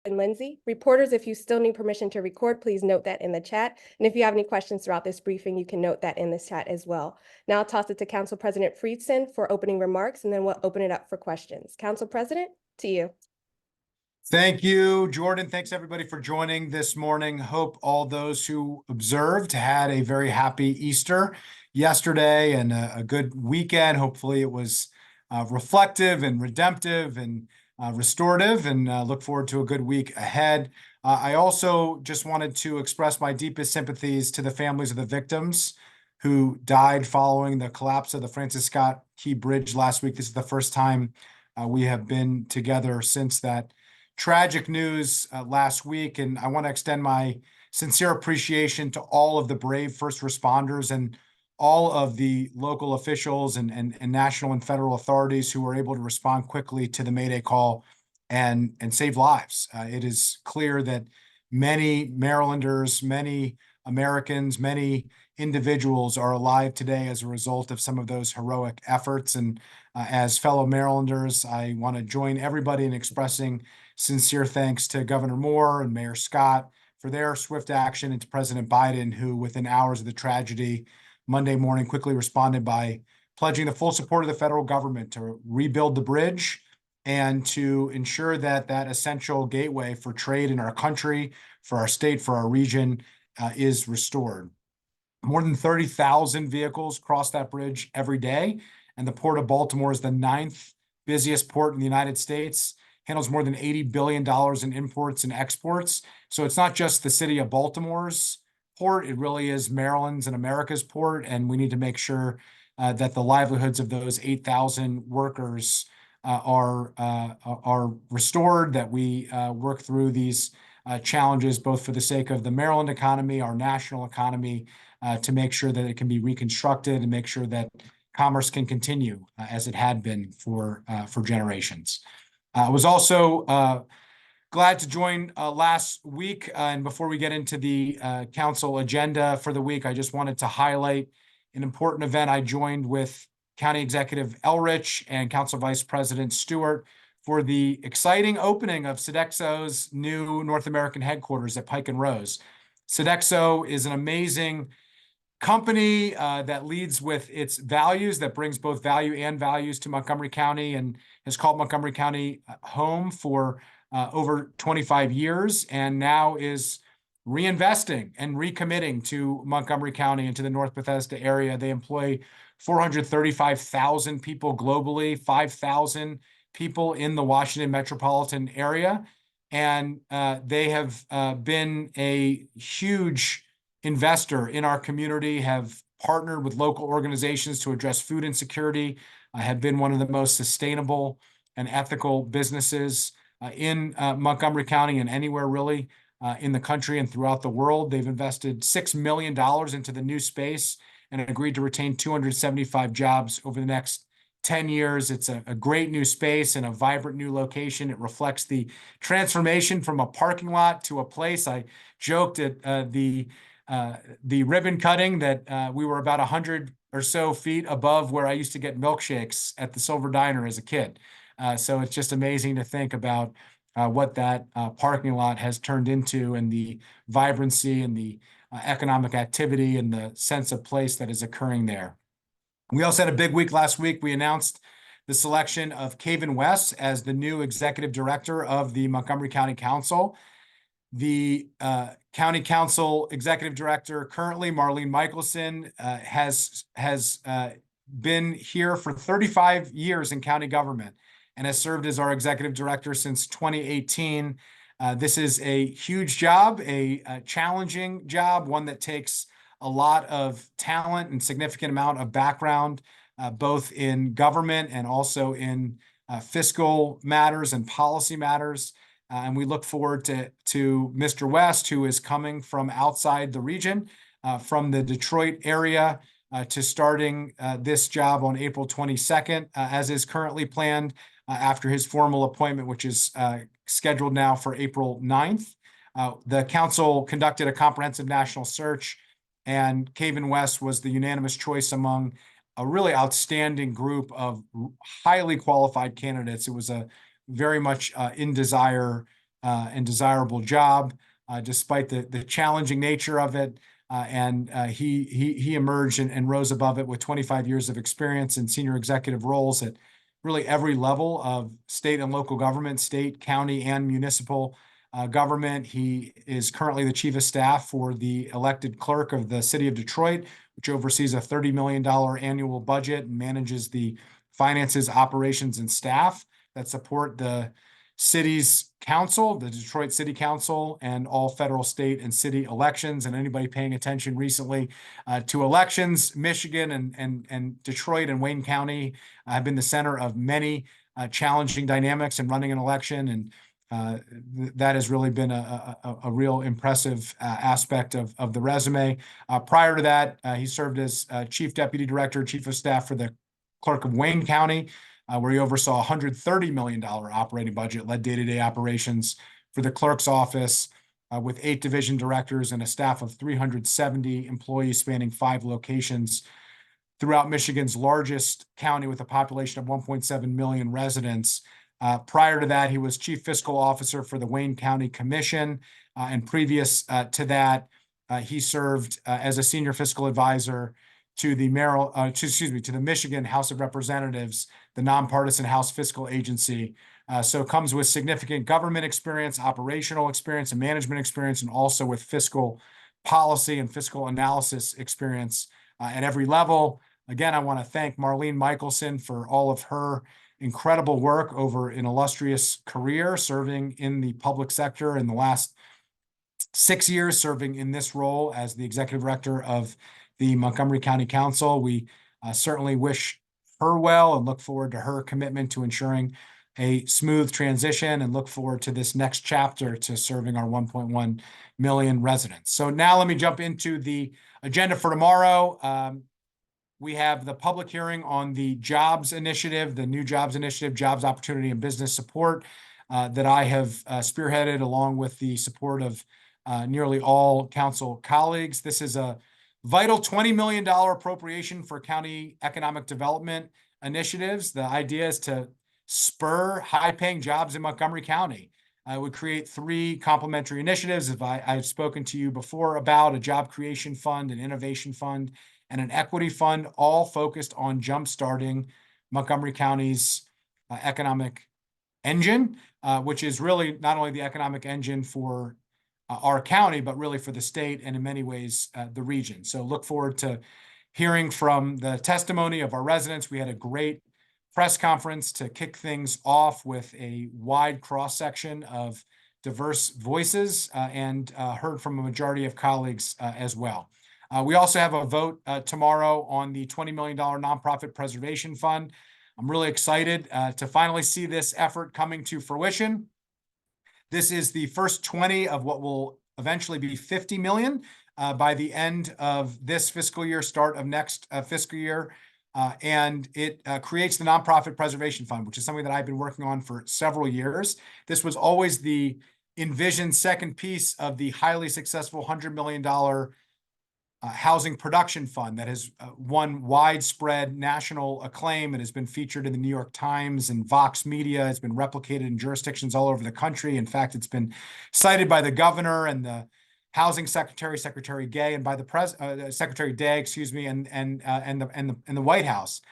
and Lindsay. Reporters, if you still need permission to record, please note that in the chat. And if you have any questions throughout this briefing, you can note that in this chat as well. Now I'll toss it to Council President Friedson for opening remarks, and then we'll open it up for questions. Council President, to you. Thank you, Jordan. Thanks everybody for joining this morning. Hope all those who observed had a very happy Easter yesterday and a good weekend. Hopefully it was reflective and redemptive and restorative, and look forward to a good week ahead. I also just wanted to express my deepest sympathies to the families of the victims who died following the collapse of the Francis Scott Key Bridge last week. This is the first time we have been together since that tragic news last week, and I want to extend my sincere appreciation to all of the brave first responders and all of the local officials and national and federal authorities who were able to respond quickly to the Mayday call and save lives. It is clear that many Marylanders, many Americans, many individuals are alive today as a result of some of those heroic efforts. And as fellow Marylanders, I want to join everybody in expressing sincere thanks to Governor Moore and Mayor Scott for their swift action, and to President Biden, who within hours of the tragedy Monday morning quickly responded by pledging the full support of the federal government to rebuild the bridge and to ensure that that essential gateway for trade in our country, for our state, for our region is restored. More than 30,000 vehicles cross that bridge every day, and the Port of Baltimore is the 9th busiest port in the United States, handles more than $80 billion in imports and exports. So it's not just the city of Baltimore's port, it really is Maryland's and America's port, and we need to make sure that the livelihoods of those 8,000 workers are restored, that we work through these challenges, both for the sake of the Maryland economy, our national economy, to make sure that it can be reconstructed and make sure that commerce can continue as it had been for generations. I was also glad to join last week. And before we get into the council agenda for the week, I just wanted to highlight an important event. I joined with County Executive Elrich and Council Vice President Stewart for the exciting opening of Sodexo's new North American headquarters at Pike and Rose. Sodexo is an amazing company that leads with its values, that brings both value and values to Montgomery County, and has called Montgomery County home for over 25 years, and now is reinvesting and recommitting to Montgomery County and to the North Bethesda area. They employ 435,000 people globally, 5,000 people in the Washington metropolitan area, and they have been a huge investor in our community, have partnered with local organizations to address food insecurity, have been one of the most sustainable and ethical businesses in Montgomery County and anywhere really in the country and throughout the world. They've invested $6 million into the new space and agreed to retain 275 jobs over the next 10 years. It's a great new space and a vibrant new location. It reflects the transformation from a parking lot to a place. I joked at the ribbon cutting that we were about 100 or so feet above where I used to get milkshakes at the Silver Diner as a kid. So it's just amazing to think about what that parking lot has turned into, and the vibrancy and the economic activity and the sense of place that is occurring there. We also had a big week last week. We announced the selection of J.O.B.S as the new executive director of the Montgomery County Council. The County Council Executive Director currently, Marlene Michelson, has been here for 35 years in county government and has served as our Executive Director since 2018. This is a huge job, a challenging job, one that takes a lot of talent and significant amount of background, both in government and also in fiscal matters and policy matters. And we look forward to Mr. West, who is coming from outside the region, from the Detroit area, to starting this job on April 22nd, as is currently planned, after his formal appointment, which is scheduled now for April 9th. The council conducted a comprehensive national search, and J.O.B.S was the unanimous choice among a really outstanding group of highly qualified candidates. It was a very much in desire and desirable job, despite the challenging nature of it. He emerged and rose above it with 25 years of experience in senior executive roles at really every level of state and local government, state, county, and municipal government. He is currently the chief of staff for the elected clerk of the city of Detroit, which oversees a $30 million annual budget and manages the finances, operations, and staff that support the city's council, the Detroit City Council, and all federal, state, and city elections. And anybody paying attention recently to elections, Michigan and Detroit and Wayne County have been the center of many challenging dynamics in running an election. And that has really been a real impressive aspect of the resume. Prior to that, he served as chief deputy director, chief of staff for the clerk of Wayne County, where he oversaw a $130 million operating budget, led day-to-day operations for the clerk's office with 8 division directors and a staff of 370 employees spanning 5 locations throughout Michigan's largest county with a population of 1.7 million residents. Prior to that, he was chief fiscal officer for the Wayne County Commission. And previous to that, he served as a senior fiscal advisor to the Michigan House of Representatives, the nonpartisan House Fiscal Agency. So it comes with significant government experience, operational experience, and management experience, and also with fiscal policy and fiscal analysis experience at every level. Again, I want to thank Marlene Michelson for all of her incredible work over an illustrious career, serving in the public sector in the last 6 years, serving in this role as the executive director of the Montgomery County Council. We certainly wish her well and look forward to her commitment to ensuring a smooth transition, and look forward to this next chapter to serving our 1.1 million residents. So now let me jump into the agenda for tomorrow. We have the public hearing on the Jobs Initiative, the new Jobs Initiative, Jobs Opportunity and Business Support that I have spearheaded along with the support of nearly all council colleagues. This is a vital $20 million appropriation for county economic development initiatives. The idea is to spur high-paying jobs in Montgomery County. I would create 3 complementary initiatives. I've spoken to you before about a job creation fund, an innovation fund, and an equity fund, all focused on jumpstarting Montgomery County's economic engine, which is really not only the economic engine for our county, but really for the state and in many ways the region. So look forward to hearing from the testimony of our residents. We had a great press conference to kick things off with a wide cross-section of diverse voices and heard from a majority of colleagues as well. We also have a vote tomorrow on the $20 million nonprofit preservation fund. I'm really excited to finally see this effort coming to fruition. This is the first 20 of what will eventually be 50 million by the end of this fiscal year, start of next fiscal year. And it creates the Nonprofit Preservation Fund, which is something that I've been working on for several years. This was always the envisioned second piece of the highly successful $100 million housing production fund that has won widespread national acclaim and has been featured in the New York Times and Vox Media. It's been replicated in jurisdictions all over the country. In fact, it's been cited by the governor and the housing secretary, Secretary Gay, and by the Secretary Day, excuse me, and the White House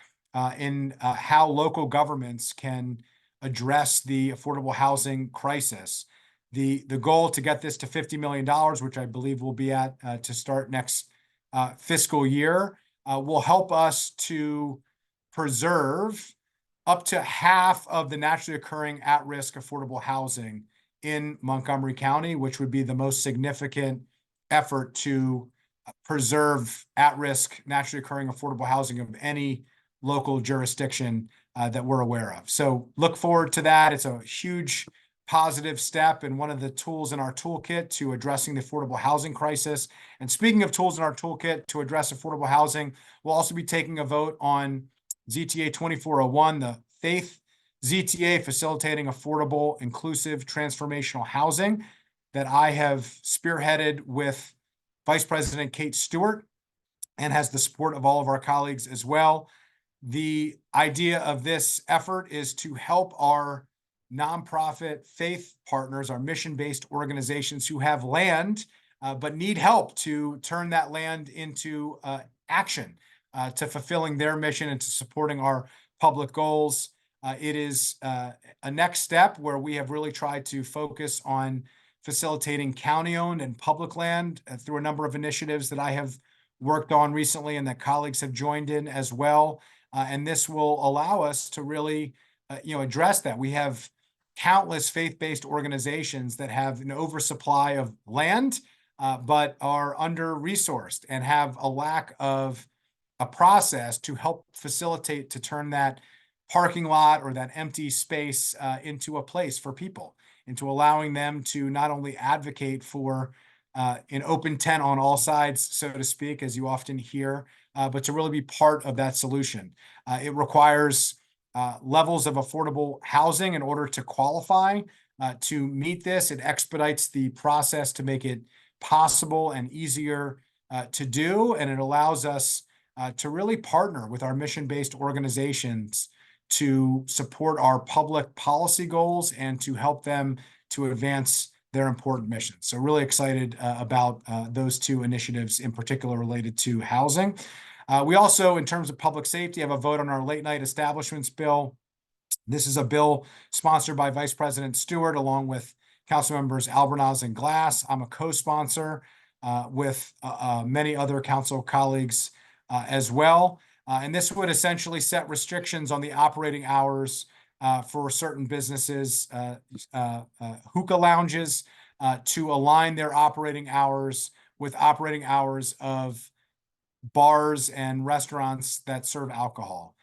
in how local governments can address the affordable housing crisis. The goal to get this to $50 million, which I believe we'll be at to start next fiscal year, will help us to preserve up to half of the naturally occurring at-risk affordable housing in Montgomery County, which would be the most significant effort to preserve at-risk naturally occurring affordable housing of any local jurisdiction that we're aware of. So look forward to that. It's a huge positive step and one of the tools in our toolkit to addressing the affordable housing crisis. And speaking of tools in our toolkit to address affordable housing, we'll also be taking a vote on ZTA 2401, the FAITH ZTA, facilitating affordable, inclusive, transformational housing, that I have spearheaded with Vice President Kate Stewart and has the support of all of our colleagues as well. The idea of this effort is to help our nonprofit faith partners, our mission-based organizations who have land, but need help to turn that land into action, to fulfilling their mission and to supporting our public goals. It is a next step where we have really tried to focus on facilitating county-owned and public land through a number of initiatives that I have worked on recently and that colleagues have joined in as well. And this will allow us to really, address that. We have countless faith-based organizations that have an oversupply of land, but are under-resourced and have a lack of a process to help facilitate to turn that parking lot or that empty space into a place for people, into allowing them to not only advocate for an open tent on all sides, so to speak, as you often hear, but to really be part of that solution. It requires levels of affordable housing in order to qualify to meet this. It expedites the process to make it possible and easier to do, and it allows us to really partner with our mission-based organizations to support our public policy goals and to help them to advance their important missions. So really excited about those two initiatives in particular related to housing. We also, in terms of public safety, have a vote on our late night establishments bill. This is a bill sponsored by Vice President Stewart along with Council members Albornoz and Glass. I'm a co-sponsor with many other council colleagues as well. And this would essentially set restrictions on the operating hours for certain businesses, hookah lounges, to align their operating hours with operating hours of bars and restaurants that serve alcohol.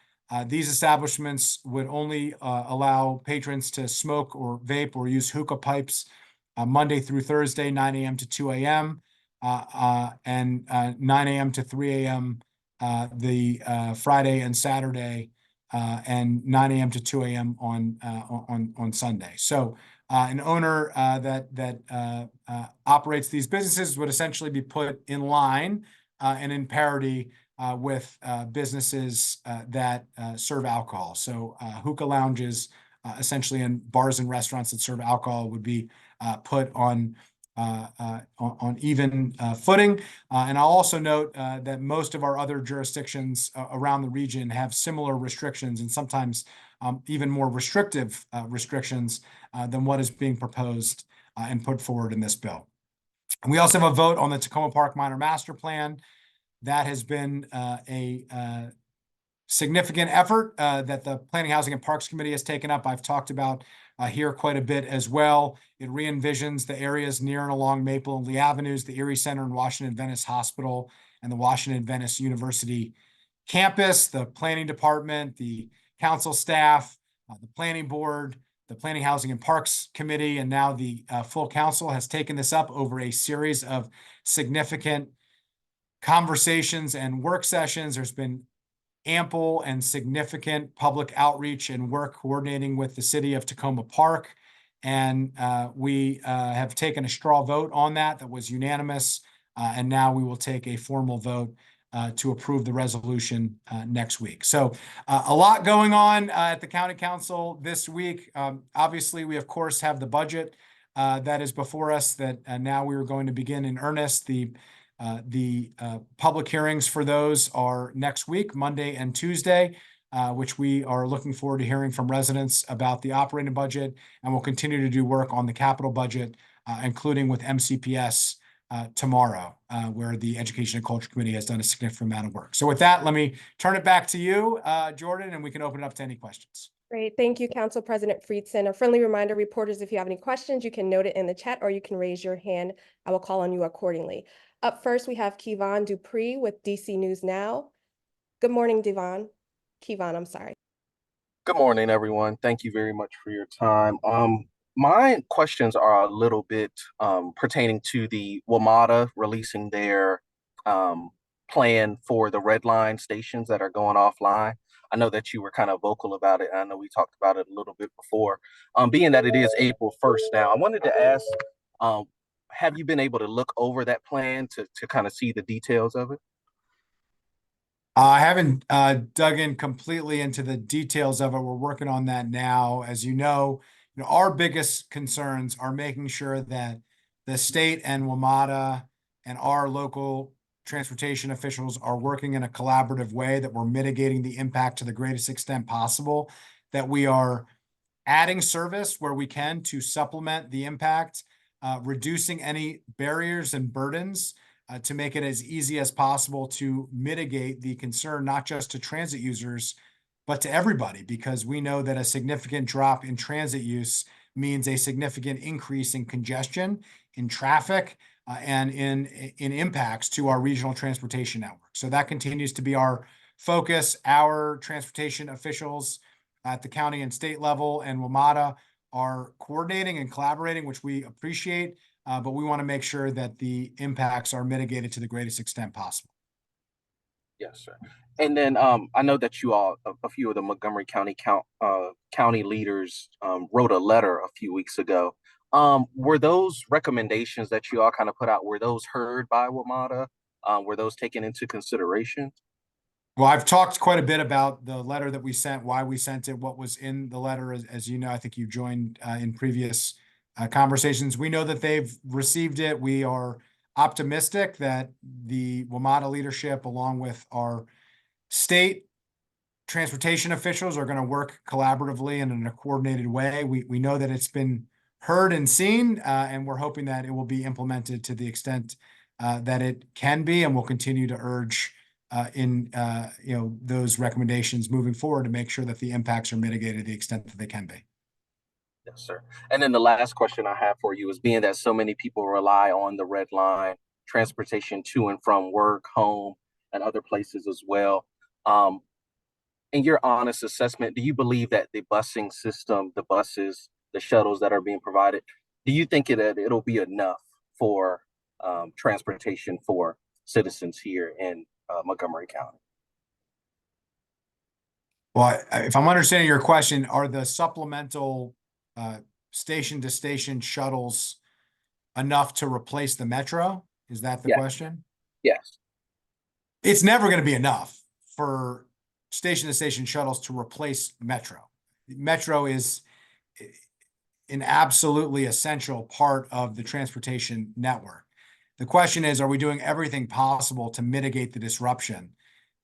These establishments would only allow patrons to smoke or vape or use hookah pipes Monday through Thursday, 9 a.m. to 2 a.m. And 9 a.m. to 3 a.m. The Friday and Saturday, and 9 a.m. to 2 a.m. on Sunday. So an owner that operates these businesses would essentially be put in line and in parity with businesses that serve alcohol. So hookah lounges, essentially, and bars and restaurants that serve alcohol would be put on even footing. And I'll also note that most of our other jurisdictions around the region have similar restrictions and sometimes even more restrictive restrictions than what is being proposed and put forward in this bill. And we also have a vote on the Takoma Park Minor Master Plan. That has been a significant effort that the Planning, Housing, and Parks Committee has taken up. I've talked about here quite a bit as well. It re-envisions the areas near and along Maple and Lee Avenues, the Erie Center and Washington Adventist Hospital, and the Washington Adventist University campus. The planning department, the council staff, the planning board, the Planning, Housing, and Parks Committee, and now the full council has taken this up over a series of significant conversations and work sessions. There's been ample and significant public outreach and work coordinating with the city of Takoma Park. And we have taken a straw vote on that was unanimous. And now we will take a formal vote to approve the resolution next week. So a lot going on at the County Council this week. Obviously, we, of course, have the budget that is before us that now we are going to begin in earnest. The public hearings for those are next week, Monday and Tuesday, which we are looking forward to hearing from residents about the operating budget, and we'll continue to do work on the capital budget, including with MCPS tomorrow, where the Education and Culture Committee has done a significant amount of work. So with that, let me turn it back to you, Jordan, and we can open it up to any questions. Great. Thank you, Council President Friedson. A friendly reminder, reporters, if you have any questions, you can note it in the chat or you can raise your hand. I will call on you accordingly. Up first, we have Kevon Dupree with DC News Now. Good morning, Kevon, I'm sorry. Good morning, everyone. Thank you very much for your time. My questions are a little bit pertaining to the WMATA releasing their plan for the red line stations that are going offline. I know that you were kind of vocal about it. I know we talked about it a little bit before. Being that it is April 1st now, I wanted to ask, have you been able to look over that plan to kind of see the details of it? I haven't dug in completely into the details of it. We're working on that now. As you know, our biggest concerns are making sure that the state and WMATA and our local transportation officials are working in a collaborative way, that we're mitigating the impact to the greatest extent possible, that we are adding service where we can to supplement the impact, reducing any barriers and burdens to make it as easy as possible to mitigate the concern, not just to transit users, but to everybody, because we know that a significant drop in transit use means a significant increase in congestion, in traffic, and in impacts to our regional transportation network. So that continues to be our focus. Our transportation officials at the county and state level and WMATA are coordinating and collaborating, which we appreciate, but we want to make sure that the impacts are mitigated to the greatest extent possible. Yes, sir. And then I know that you all, a few of the Montgomery County county leaders wrote a letter a few weeks ago. Were those recommendations that you all kind of put out, were those heard by WMATA? Were those taken into consideration? Well, I've talked quite a bit about the letter that we sent, why we sent it, what was in the letter. As you know, I think you joined in previous conversations. We know that they've received it. We are optimistic that the WMATA leadership, along with our state transportation officials, are going to work collaboratively and in a coordinated way. We know that it's been heard and seen, and we're hoping that it will be implemented to the extent that it can be, and we'll continue to urge in those recommendations moving forward to make sure that the impacts are mitigated to the extent that they can be. Yes, sir. And then the last question I have for you is, being that so many people rely on the red line transportation to and from work, home, and other places as well. In your honest assessment, do you believe that the busing system, the buses, the shuttles that are being provided, do you think it'll be enough for transportation for citizens here in Montgomery County? Well, if I'm understanding your question, are the supplemental station-to-station shuttles enough to replace the metro? Is that the question? Yes. It's never going to be enough for station-to-station shuttles to replace metro. Metro is an absolutely essential part of the transportation network. The question is, are we doing everything possible to mitigate the disruption?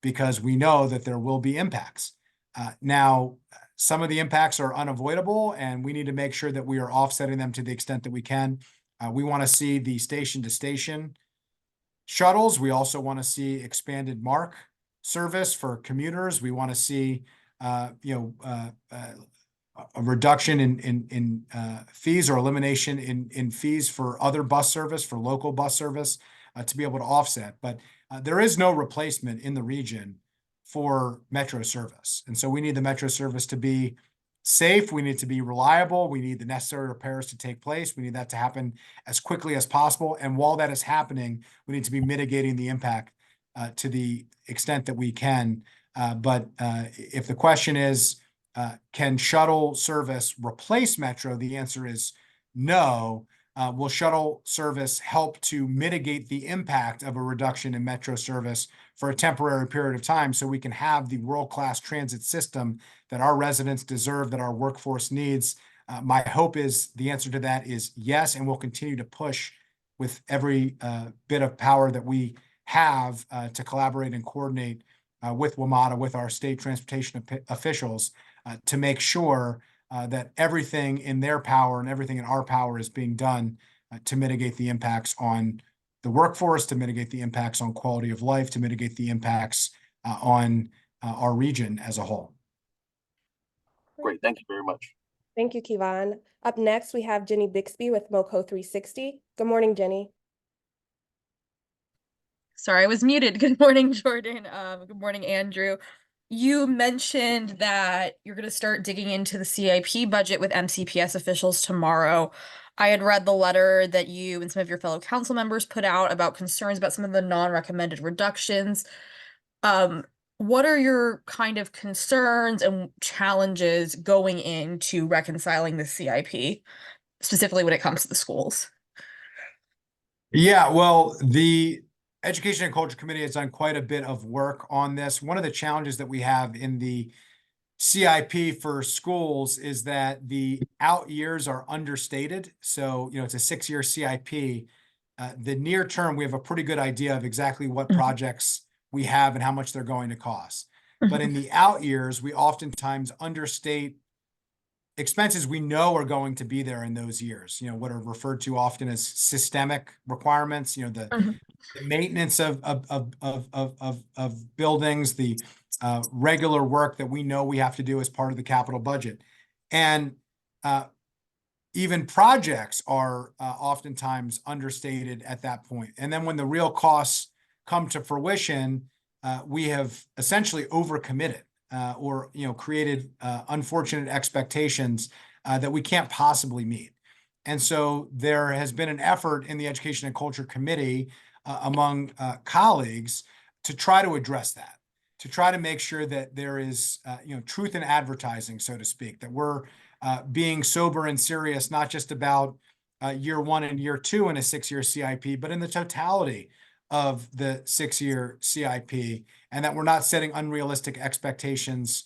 Because we know that there will be impacts. Now, some of the impacts are unavoidable, and we need to make sure that we are offsetting them to the extent that we can. We want to see the station-to-station shuttles. We also want to see expanded MARC service for commuters. We want to see, a reduction in fees, or elimination in fees for other bus service, for local bus service, to be able to offset. But there is no replacement in the region for metro service. And so we need the metro service to be safe. We need to be reliable. We need the necessary repairs to take place. We need that to happen as quickly as possible. And while that is happening, we need to be mitigating the impact to the extent that we can. But if the question is, can shuttle service replace metro? The answer is no. Will shuttle service help to mitigate the impact of a reduction in metro service for a temporary period of time, so we can have the world-class transit system that our residents deserve, that our workforce needs? My hope is the answer to that is yes, and we'll continue to push with every bit of power that we have to collaborate and coordinate with WMATA, with our state transportation officials, to make sure that everything in their power and everything in our power is being done to mitigate the impacts on the workforce, to mitigate the impacts on quality of life, to mitigate the impacts on our region as a whole. Great. Thank you very much. Thank you, Kevon. Up next, we have Jenny Bixby with MoCo 360. Good morning, Jenny. Sorry, I was muted. Good morning, Jordan. Good morning, Andrew. You mentioned that you're going to start digging into the CIP budget with MCPS officials tomorrow. I had read the letter that you and some of your fellow council members put out about concerns about some of the non-recommended reductions. What are your kind of concerns and challenges going into reconciling the CIP, specifically when it comes to the schools? Yeah, well, the Education and Culture Committee has done quite a bit of work on this. One of the challenges that we have in the CIP for schools is that the out years are understated. So, it's a 6-year CIP. The near term, we have a pretty good idea of exactly what projects we have and how much they're going to cost. But in the out years, we oftentimes understate expenses we know are going to be there in those years, what are referred to often as systemic requirements, the maintenance of buildings, the regular work that we know we have to do as part of the capital budget. And even projects are oftentimes understated at that point. And then when the real costs come to fruition, we have essentially overcommitted or created unfortunate expectations that we can't possibly meet. And so there has been an effort in the Education and Culture Committee among colleagues to try to address that, to try to make sure that there is truth in advertising, so to speak, that we're being sober and serious, not just about year 1 and year 2 in a 6-year CIP, but in the totality of the 6-year CIP, and that we're not setting unrealistic expectations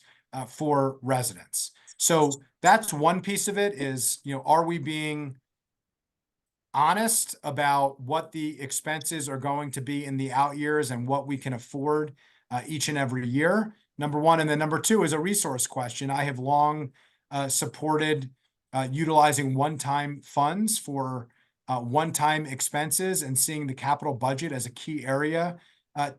for residents. So that's one piece of it is, are we being honest about what the expenses are going to be in the out years and what we can afford each and every year? Number one. And then number two is a resource question. I have long supported utilizing one-time funds for one-time expenses and seeing the capital budget as a key area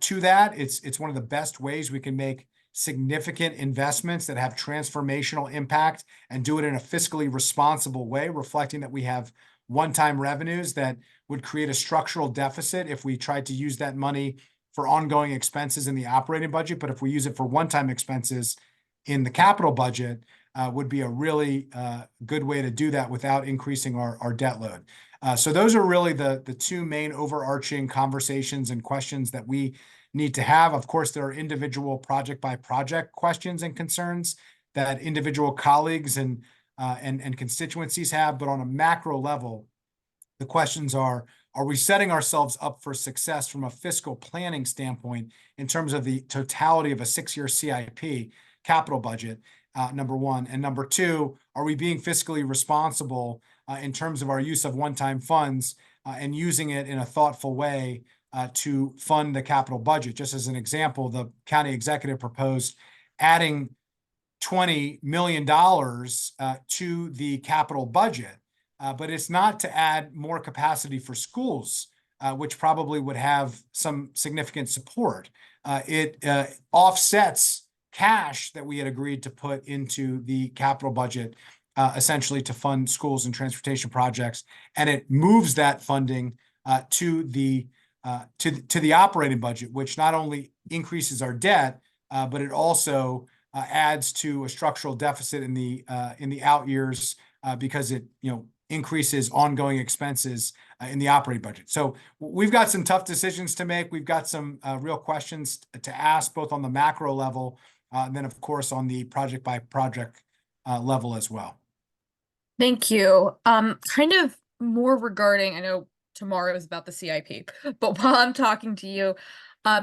to that. It's one of the best ways we can make significant investments that have transformational impact and do it in a fiscally responsible way, reflecting that we have one-time revenues that would create a structural deficit if we tried to use that money for ongoing expenses in the operating budget. But if we use it for one-time expenses in the capital budget, would be a really good way to do that without increasing our debt load. So those are really the two main overarching conversations and questions that we need to have. Of course, there are individual project by project questions and concerns that individual colleagues and constituencies have, but on a macro level, the questions are we setting ourselves up for success from a fiscal planning standpoint in terms of the totality of a 6-year CIP capital budget, number one, and number two, are we being fiscally responsible in terms of our use of one-time funds and using it in a thoughtful way to fund the capital budget? Just as an example, the county executive proposed adding $20 million to the capital budget, but it's not to add more capacity for schools, which probably would have some significant support. It offsets cash that we had agreed to put into the capital budget, essentially to fund schools and transportation projects, and it moves that funding to the operating budget, which not only increases our debt, but it also adds to a structural deficit in the out years because it increases ongoing expenses in the operating budget. So we've got some tough decisions to make. We've got some real questions to ask, both on the macro level and then, of course, on the project by project level as well. Thank you. Kind of more regarding, I know tomorrow is about the CIP, but while I'm talking to you,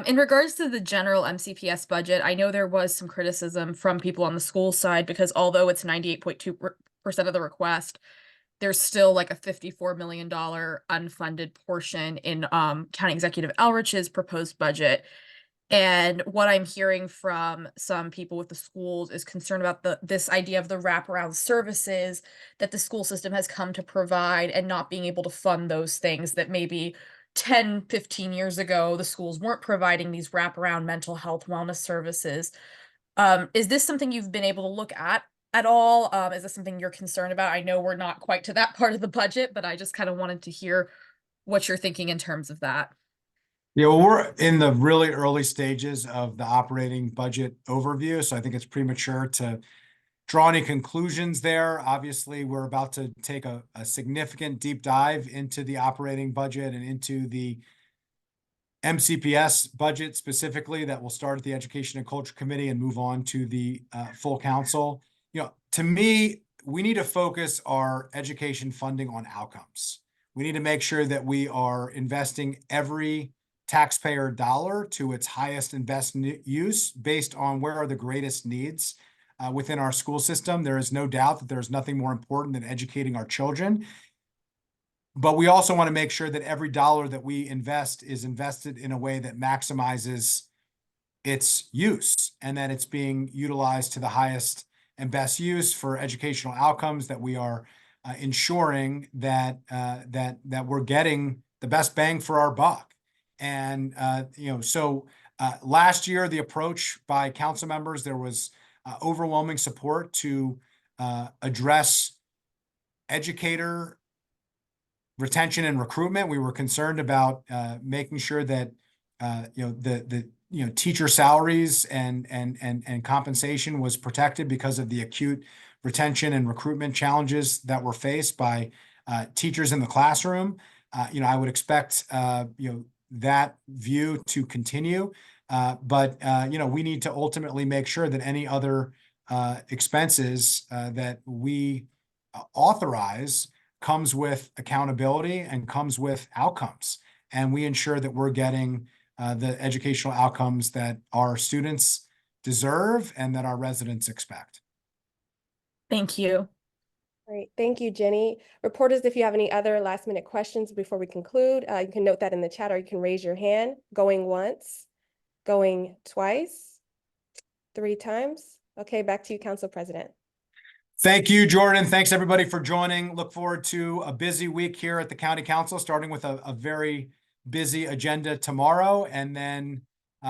in regards to the general MCPS budget, I know there was some criticism from people on the school side because although it's 98.2% of the request, there's still like a $54 million unfunded portion in County Executive Elrich's proposed budget. And what I'm hearing from some people with the schools is concern about this idea of the wraparound services that the school system has come to provide and not being able to fund those things that maybe 10, 15 years ago, the schools weren't providing these wraparound mental health wellness services. Is this something you've been able to look at all? Is this something you're concerned about? I know we're not quite to that part of the budget, but I just kind of wanted to hear what you're thinking in terms of that. Yeah, well, we're in the really early stages of the operating budget overview, so I think it's premature to draw any conclusions there. Obviously, we're about to take a significant deep dive into the operating budget and into the MCPS budget specifically that will start at the Education and Culture Committee and move on to the full council. To me, we need to focus our education funding on outcomes. We need to make sure that we are investing every taxpayer dollar to its highest and best use based on where are the greatest needs within our school system. There is no doubt that there is nothing more important than educating our children. But we also want to make sure that every dollar that we invest is invested in a way that maximizes its use and that it's being utilized to the highest and best use for educational outcomes, that we are ensuring that that we're getting the best bang for our buck. And so last year, the approach by council members, there was overwhelming support to address educator retention and recruitment. We were concerned about making sure that the teacher salaries and compensation was protected because of the acute retention and recruitment challenges that were faced by teachers in the classroom. I would expect that view to continue, but we need to ultimately make sure that any other expenses that we authorize comes with accountability and comes with outcomes. And we ensure that we're getting the educational outcomes that our students deserve and that our residents expect. Thank you. Great. Thank you, Jenny. Reporters, if you have any other last minute questions before we conclude, you can note that in the chat or you can raise your hand. Going once, going twice, 3 times. Okay, back to you, Council President. Thank you, Jordan. Thanks everybody for joining. Look forward to a busy week here at the County Council, starting with a very busy agenda tomorrow, and then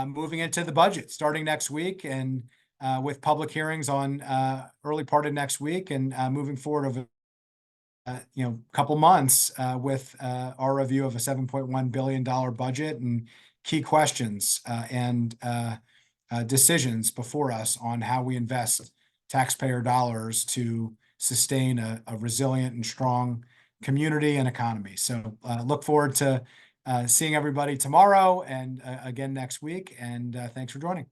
moving into the budget starting next week, and with public hearings on early part of next week, and moving forward over couple months with our review of a $7.1 billion budget and key questions and decisions before us on how we invest taxpayer dollars to sustain a resilient and strong community and economy. So look forward to seeing everybody tomorrow and again next week. And thanks for joining.